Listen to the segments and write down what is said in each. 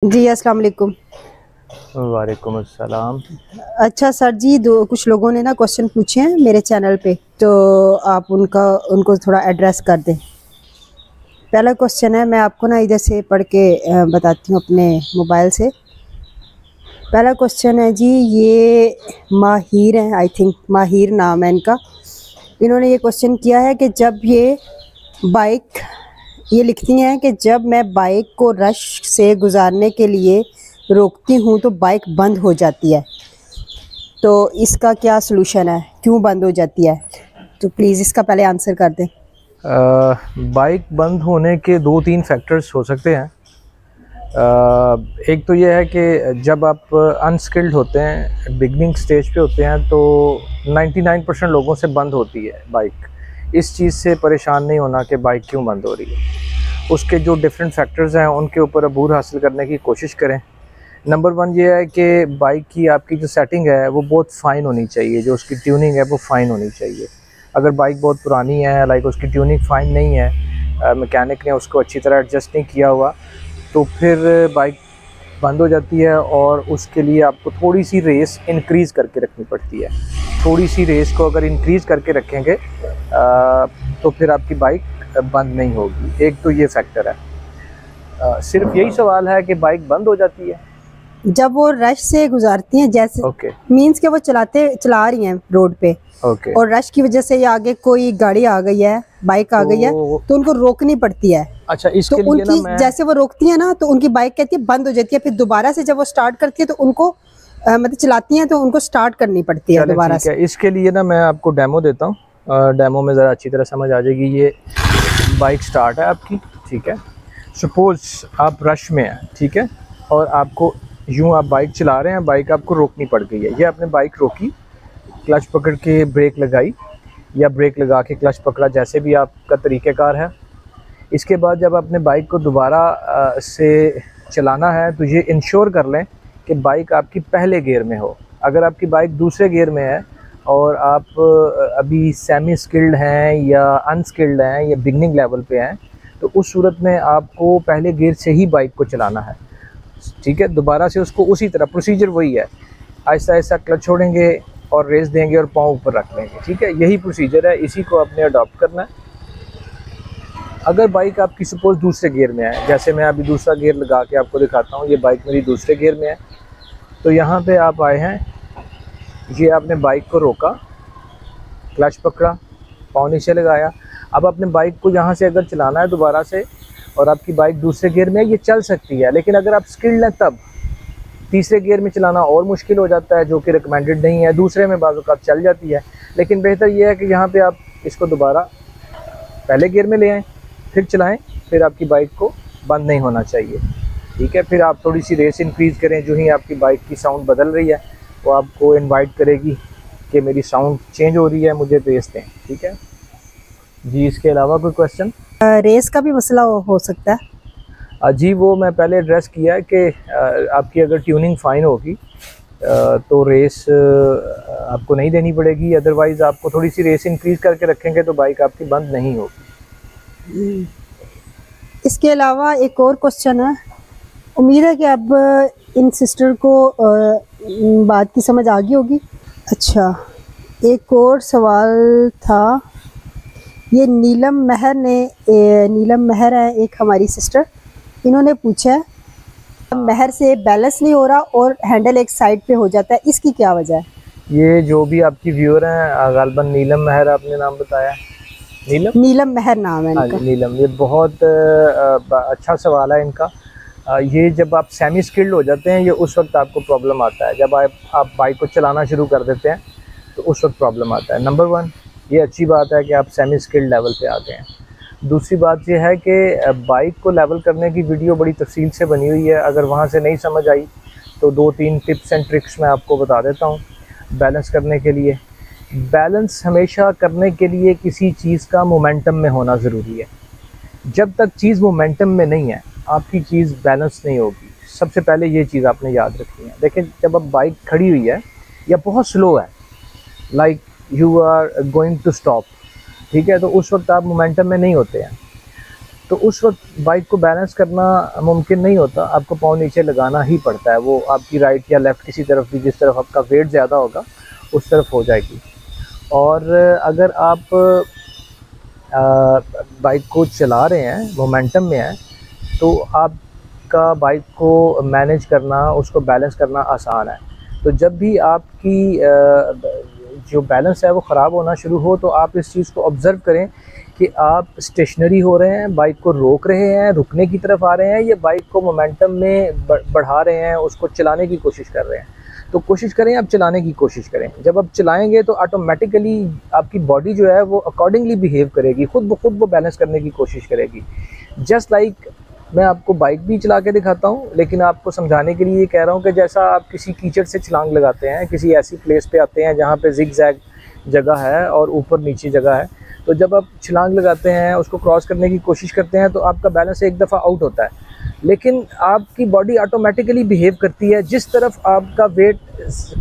जी अस्सलाम वालेकुम। वालेकुम अस्सलाम। अच्छा सर जी, कुछ लोगों ने ना क्वेश्चन पूछे हैं मेरे चैनल पे, तो आप उनको थोड़ा एड्रेस कर दें। पहला क्वेश्चन है, मैं आपको ना इधर से पढ़ के बताती हूँ अपने मोबाइल से। पहला क्वेश्चन है जी, ये माहिर हैं, आई थिंक माहिर नाम है इनका। इन्होंने ये क्वेश्चन किया है कि जब ये लिखती हैं कि जब मैं बाइक को रश से गुजारने के लिए रोकती हूँ तो बाइक बंद हो जाती है, तो इसका क्या सलूशन है, क्यों बंद हो जाती है? तो प्लीज़ इसका पहले आंसर कर दें। बाइक बंद होने के दो तीन फैक्टर्स हो सकते हैं। एक तो ये है कि जब आप अनस्किल्ड होते हैं, बिगनिंग स्टेज पे होते हैं, तो 99% लोगों से बंद होती है बाइक। इस चीज़ से परेशान नहीं होना कि बाइक क्यों बंद हो रही है। उसके जो डिफरेंट फैक्टर्स हैं उनके ऊपर अबूर हासिल करने की कोशिश करें। नंबर वन ये है कि बाइक की आपकी जो सेटिंग है वो बहुत फ़ाइन होनी चाहिए, जो उसकी ट्यूनिंग है वो फ़ाइन होनी चाहिए। अगर बाइक बहुत पुरानी है, लाइक उसकी ट्यूनिंग फ़ाइन नहीं है, मैकेनिक ने उसको अच्छी तरह एडजस्ट नहीं किया हुआ, तो फिर बाइक बंद हो जाती है। और उसके लिए आपको थोड़ी सी रेस इंक्रीज़ करके रखनी पड़ती है। थोड़ी सी रेस को अगर इंक्रीज़ करके रखेंगे तो फिर आपकी बाइक बंद नहीं होगी। एक तो ये फैक्टर है। सिर्फ यही सवाल है कि बाइक बंद हो जाती है जब वो रश से गुजारती हैं, जैसे मीन्स के वो चला रही हैं रोड पे, और रश की वजह से ये आगे कोई गाड़ी आ गई है, बाइक आ गई है, तो उनको रोकनी पड़ती है। अच्छा, इसके तो लिए उनकी ना जैसे वो रोकती है ना, तो उनकी बाइक कहती है बंद हो जाती है, फिर दोबारा से जब वो स्टार्ट करती है तो उनको मतलब चलाती हैं तो उनको स्टार्ट करनी पड़ती है दोबारा से। इसके लिए ना मैं आपको डेमो देता हूँ। डेमो में ज़रा अच्छी तरह समझ आ जाएगी। ये बाइक स्टार्ट है आपकी, ठीक है। सपोज आप रश में हैं, ठीक है, और आपको यूँ आप बाइक चला रहे हैं, बाइक आपको रोकनी पड़ गई है। ये आपने बाइक रोकी, क्लच पकड़ के ब्रेक लगाई या ब्रेक लगा के क्लच पकड़ा, जैसे भी आपका तरीक़ेकार है। इसके बाद जब आपने बाइक को दोबारा से चलाना है तो ये इंश्योर कर लें कि बाइक आपकी पहले गियर में हो। अगर आपकी बाइक दूसरे गियर में है और आप अभी सेमी स्किल्ड हैं या अनस्किल्ड हैं या बिगनिंग लेवल पे हैं, तो उस सूरत में आपको पहले गियर से ही बाइक को चलाना है, ठीक है। दोबारा से उसको उसी तरह, प्रोसीजर वही है, आहिस्ता आहिस्ता क्लच छोड़ेंगे और रेस देंगे और पाँव ऊपर रख लेंगे, ठीक है। यही प्रोसीजर है, इसी को आपने अडॉप्ट करना है। अगर बाइक आपकी सपोज दूसरे गियर में है, जैसे मैं अभी दूसरा गियर लगा के आपको दिखाता हूँ, ये बाइक मेरी दूसरे गियर में है, तो यहाँ पे आप आए हैं, ये आपने बाइक को रोका, क्लच पकड़ा, पाँव नीचे लगाया। अब अपने बाइक को यहाँ से अगर चलाना है दोबारा से, और आपकी बाइक दूसरे गियर में है, ये चल सकती है। लेकिन अगर आप स्किल्ड हैं तब तीसरे गियर में चलाना और मुश्किल हो जाता है, जो कि रिकमेंडेड नहीं है। दूसरे में बाज़ औक़ात चल जाती है, लेकिन बेहतर ये है कि यहाँ पे आप इसको दोबारा पहले गियर में ले आएँ, फिर चलाएं, फिर आपकी बाइक को बंद नहीं होना चाहिए, ठीक है। फिर आप थोड़ी सी रेस इंक्रीज़ करें, जो ही आपकी बाइक की साउंड बदल रही है वो आपको इनवाइट करेगी कि मेरी साउंड चेंज हो रही है, मुझे रेस दें, ठीक है जी। इसके अलावा कोई क्वेश्चन? रेस का भी मसला हो सकता है जी, वो मैं पहले एड्रेस किया है कि आपकी अगर ट्यूनिंग फ़ाइन होगी तो रेस आपको नहीं देनी पड़ेगी। अदरवाइज़ आपको थोड़ी सी रेस इंक्रीज़ करके रखेंगे तो बाइक आपकी बंद नहीं होगी। इसके अलावा एक और क्वेश्चन है, उम्मीद है कि अब इन सिस्टर को बात की समझ आ गई होगी। अच्छा, एक और सवाल था, ये नीलम महर है एक हमारी सिस्टर, इन्होंने पूछा है महर से बैलेंस नहीं हो रहा और हैंडल एक साइड पे हो जाता है, इसकी क्या वजह है? ये जो भी आपकी व्यूअर हैं, गालबन नीलम महर आपने नाम बताया, नीलम महर नाम है इनका। नीलम, ये बहुत अच्छा सवाल है इनका। ये जब आप सेमी स्किल्ड हो जाते हैं, ये उस वक्त आपको प्रॉब्लम आता है। जब आप बाइक को चलाना शुरू कर देते हैं तो उस वक्त प्रॉब्लम आता है। नंबर वन, ये अच्छी बात है कि आप सेमी स्किल्ड लेवल पे आ गए हैं। दूसरी बात ये है कि बाइक को लेवल करने की वीडियो बड़ी तफसील से बनी हुई है, अगर वहाँ से नहीं समझ आई तो 2-3 टिप्स एंड ट्रिक्स मैं आपको बता देता हूँ बैलेंस करने के लिए। बैलेंस हमेशा करने के लिए किसी चीज़ का मोमेंटम में होना ज़रूरी है। जब तक चीज़ मोमेंटम में नहीं है, आपकी चीज़ बैलेंस नहीं होगी। सबसे पहले ये चीज़ आपने याद रखनी है। देखिए, जब अब बाइक खड़ी हुई है या बहुत स्लो है, like you are going to stop, ठीक है, तो उस वक्त आप मोमेंटम में नहीं होते हैं। तो उस वक्त बाइक को बैलेंस करना मुमकिन नहीं होता, आपको पाँव नीचे लगाना ही पड़ता है। वो आपकी राइट या लेफ़्ट किसी तरफ भी, जिस तरफ आपका वेट ज़्यादा होगा उस तरफ हो जाएगी। और अगर आप बाइक को चला रहे हैं, मोमेंटम में है, तो आपका बाइक को मैनेज करना, उसको बैलेंस करना आसान है। तो जब भी आपकी जो बैलेंस है वो ख़राब होना शुरू हो, तो आप इस चीज़ को ऑब्ज़र्व करें कि आप स्टेशनरी हो रहे हैं, बाइक को रोक रहे हैं, रुकने की तरफ आ रहे हैं, या बाइक को मोमेंटम में बढ़ा रहे हैं, उसको चलाने की कोशिश कर रहे हैं। तो कोशिश करें आप चलाने की कोशिश करें। जब आप चलाएंगे तो ऑटोमेटिकली आपकी बॉडी जो है वो अकॉर्डिंगली बिहेव करेगी, खुद ब खुद वो बैलेंस करने की कोशिश करेगी। जस्ट लाइक मैं आपको बाइक भी चला के दिखाता हूँ, लेकिन आपको समझाने के लिए ये कह रहा हूँ कि जैसा आप किसी कीचड़ से छलांग लगाते हैं, किसी ऐसी प्लेस पे आते हैं जहाँ पे जिग जैग जगह है और ऊपर नीचे जगह है, तो जब आप छलांग लगाते हैं, उसको क्रॉस करने की कोशिश करते हैं, तो आपका बैलेंस एक दफ़ा आउट होता है, लेकिन आपकी बॉडी ऑटोमेटिकली बिहेव करती है। जिस तरफ आपका वेट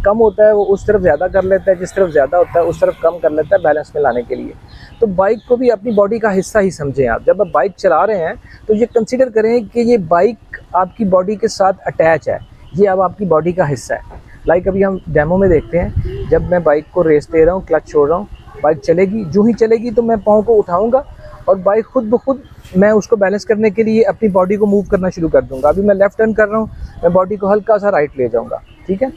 कम होता है वो उस तरफ ज़्यादा कर लेता है, जिस तरफ ज़्यादा होता है उस तरफ कम कर लेता है, बैलेंस में लाने के लिए। तो बाइक को भी अपनी बॉडी का हिस्सा ही समझें आप। जब आप बाइक चला रहे हैं तो ये कंसीडर करें कि ये बाइक आपकी बॉडी के साथ अटैच है, ये अब आपकी बॉडी का हिस्सा है। लाइक अभी हम डेमो में देखते हैं, जब मैं बाइक को रेस दे रहा हूँ, क्लच छोड़ रहा हूँ, बाइक चलेगी, जो ही चलेगी तो मैं पाँव को उठाऊँगा और बाइक खुद ब खुद मैं उसको बैलेंस करने के लिए अपनी बॉडी को मूव करना शुरू कर दूँगा। अभी मैं लेफ़्ट टर्न कर रहा हूँ, मैं बॉडी को हल्का सा राइट ले जाऊँगा, ठीक है।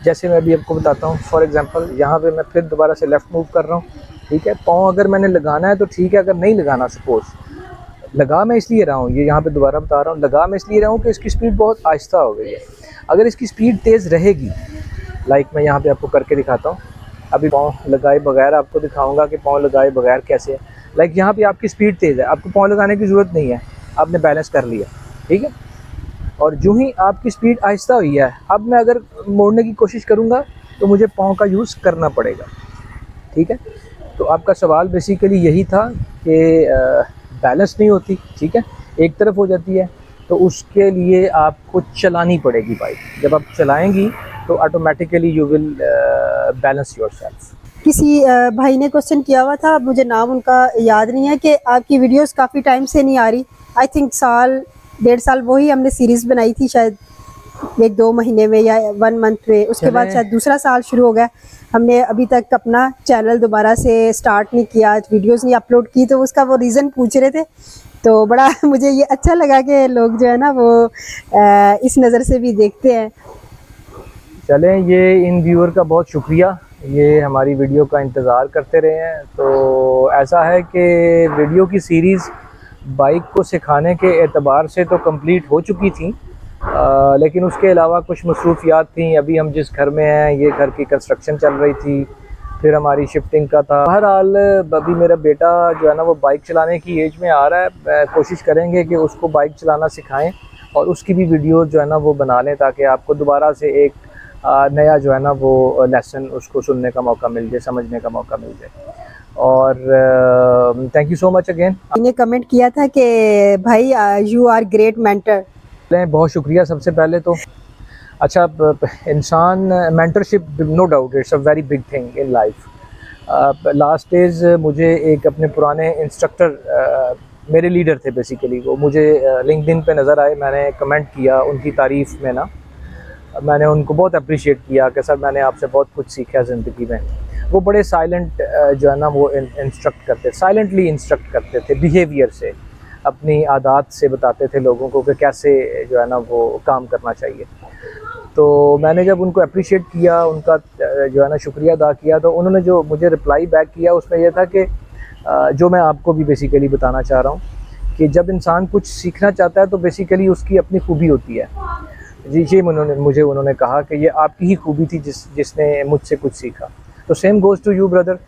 जैसे मैं अभी आपको बताता हूँ, फॉर एग्जांपल यहाँ पे मैं फिर दोबारा से लेफ़्ट मूव कर रहा हूँ, ठीक है। पाँव अगर मैंने लगाना है तो ठीक है, अगर नहीं लगाना, सपोज़ लगा मैं इसलिए रहा हूँ, ये यहाँ पे दोबारा बता रहा हूँ, लगा मैं इसलिए रहा हूँ कि इसकी स्पीड बहुत आहिस्ता हो गई है। अगर इसकी स्पीड तेज़ रहेगी, लाइक मैं यहाँ पे आपको करके दिखाता हूँ, अभी पाँव लगाए बगैर आपको दिखाऊंगा कि पाँव लगाए बगैर कैसे है। लाइक यहाँ पे आपकी स्पीड तेज़ है, आपको पाँव लगाने की ज़रूरत नहीं है, आपने बैलेंस कर लिया, ठीक है। और जो ही आपकी स्पीड आहिस्ता हुई है, अब मैं अगर मोड़ने की कोशिश करूँगा तो मुझे पाँव का यूज़ करना पड़ेगा, ठीक है। तो आपका सवाल बेसिकली यही था कि बैलेंस नहीं होती, ठीक है, एक तरफ हो जाती है, तो उसके लिए आपको चलानी पड़ेगी बाइक। जब आप चलाएंगी तो automatically you will balance yourself. किसी भाई ने क्वेश्चन किया हुआ था, मुझे नाम उनका याद नहीं है, कि आपकी वीडियोस काफ़ी टाइम से नहीं आ रही। आई थिंक साल 1.5 साल वही हमने सीरीज़ बनाई थी, शायद 1-2 महीने में या 1 मंथ में, उसके बाद शायद दूसरा साल शुरू हो गया। हमने अभी तक अपना चैनल दोबारा से स्टार्ट नहीं किया, वीडियोस नहीं अपलोड की, तो उसका वो रीज़न पूछ रहे थे। तो बड़ा मुझे ये अच्छा लगा कि लोग जो है ना वो इस नज़र से भी देखते हैं। चलें, ये इन व्यूअर का बहुत शुक्रिया, ये हमारी वीडियो का इंतज़ार करते रहे हैं। तो ऐसा है कि वीडियो की सीरीज़ बाइक को सिखाने के एतबार से तो कंप्लीट हो चुकी थी, लेकिन उसके अलावा कुछ मसरूफियात थी। अभी हम जिस घर में हैं, ये घर की कंस्ट्रक्शन चल रही थी, फिर हमारी शिफ्टिंग का था। बहरहाल अभी मेरा बेटा जो है ना वो बाइक चलाने की एज में आ रहा है, कोशिश करेंगे कि उसको बाइक चलाना सिखाएं और उसकी भी वीडियो जो है ना वो बना लें, ताकि आपको दोबारा से एक नया जो है ना वो लेसन उसको सुनने का मौका मिल जाए, समझने का मौका मिल जाए। और thank you so much again. इन्हें कमेंट किया था कि भाई यू आर ग्रेट मेंटर। बहुत शुक्रिया सबसे पहले तो। अच्छा, इंसान mentorship, no doubt it's a very big thing in life. Last days मुझे एक अपने पुराने इंस्ट्रक्टर, मेरे लीडर थे बेसिकली, वो मुझे लिंक्डइन पे नज़र आए, मैंने कमेंट किया उनकी तारीफ़ में ना, मैंने उनको बहुत अप्रिशिएट किया कि सर मैंने आपसे बहुत कुछ सीखा ज़िंदगी में। वो बड़े साइलेंट जो है ना वो इंस्ट्रक्ट करते, साइलेंटली इंस्ट्रक्ट करते थे, बिहेवियर से, अपनी आदत से बताते थे लोगों को कि कैसे जो है ना वो काम करना चाहिए। तो मैंने जब उनको अप्रिशिएट किया, उनका जो है ना शुक्रिया अदा किया, तो उन्होंने जो मुझे रिप्लाई बैक किया उसमें यह था कि जो मैं आपको भी बेसिकली बताना चाह रहा हूँ कि जब इंसान कुछ सीखना चाहता है तो बेसिकली उसकी अपनी खूबी होती है। जी जी, उन्होंने कहा कि ये आपकी ही खूबी थी जिसने मुझसे कुछ सीखा। तो same goes to you brother,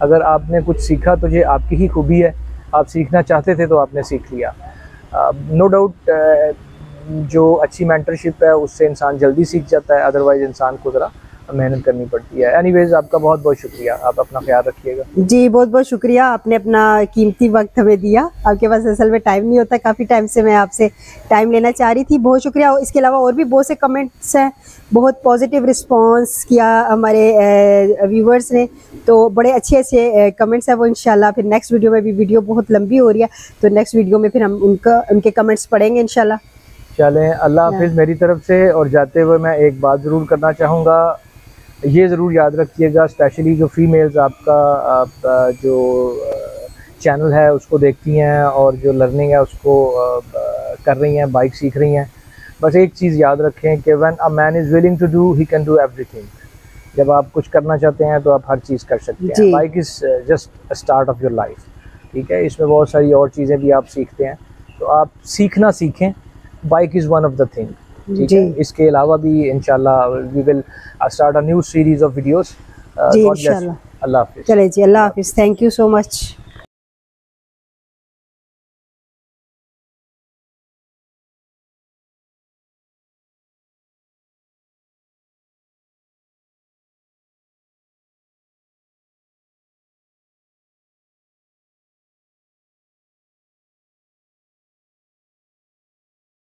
अगर आपने कुछ सीखा तो ये आपकी ही खूबी है, आप सीखना चाहते थे तो आपने सीख लिया। नो डाउट जो अच्छी मेंटरशिप है उससे इंसान जल्दी सीख जाता है, अदरवाइज़ इंसान को ज़रा मेहनत करनी पड़ती है। एनीवेज आपका बहुत बहुत शुक्रिया, आप अपना ख्याल रखिएगा। जी बहुत बहुत शुक्रिया, आपने अपना कीमती वक्त हमें दिया। आपके पास असल में टाइम नहीं होता, काफ़ी टाइम से मैं आपसे टाइम लेना चाह रही थी। बहुत शुक्रिया। इसके अलावा और भी बहुत से कमेंट्स हैं, बहुत पॉजिटिव रिस्पांस किया हमारे व्यूवर्स ने, तो बड़े अच्छे अच्छे कमेंट्स हैं वो इंशाल्लाह फिर नेक्स्ट वीडियो में भी, वीडियो बहुत लंबी हो रही है तो नेक्स्ट वीडियो में फिर हम उनके कमेंट्स पढ़ेंगे इंशाल्लाह। चलें, अल्लाह हाफिज़ मेरी तरफ से। और जाते हुए मैं एक बात ज़रूर करना चाहूँगा, ये ज़रूर याद रखिएगा, स्पेशली जो फीमेल्स आपका जो चैनल है उसको देखती हैं और जो लर्निंग है उसको कर रही हैं, बाइक सीख रही हैं, बस एक चीज़ याद रखें कि when a man is willing to do he can do everything. जब आप कुछ करना चाहते हैं तो आप हर चीज़ कर सकते हैं। Bike is just a start of your life, ठीक है। इसमें बहुत सारी और चीज़ें भी आप सीखते हैं, तो आप सीखना सीखें। Bike is one of the thing, ठीक है। इसके अलावा भी इंशाल्लाह we will start a new series of videos. जी इंशाल्लाह। अल्लाह हाफिज़। चले जी, अल्लाह हाफिज़, थैंक यू सो मच।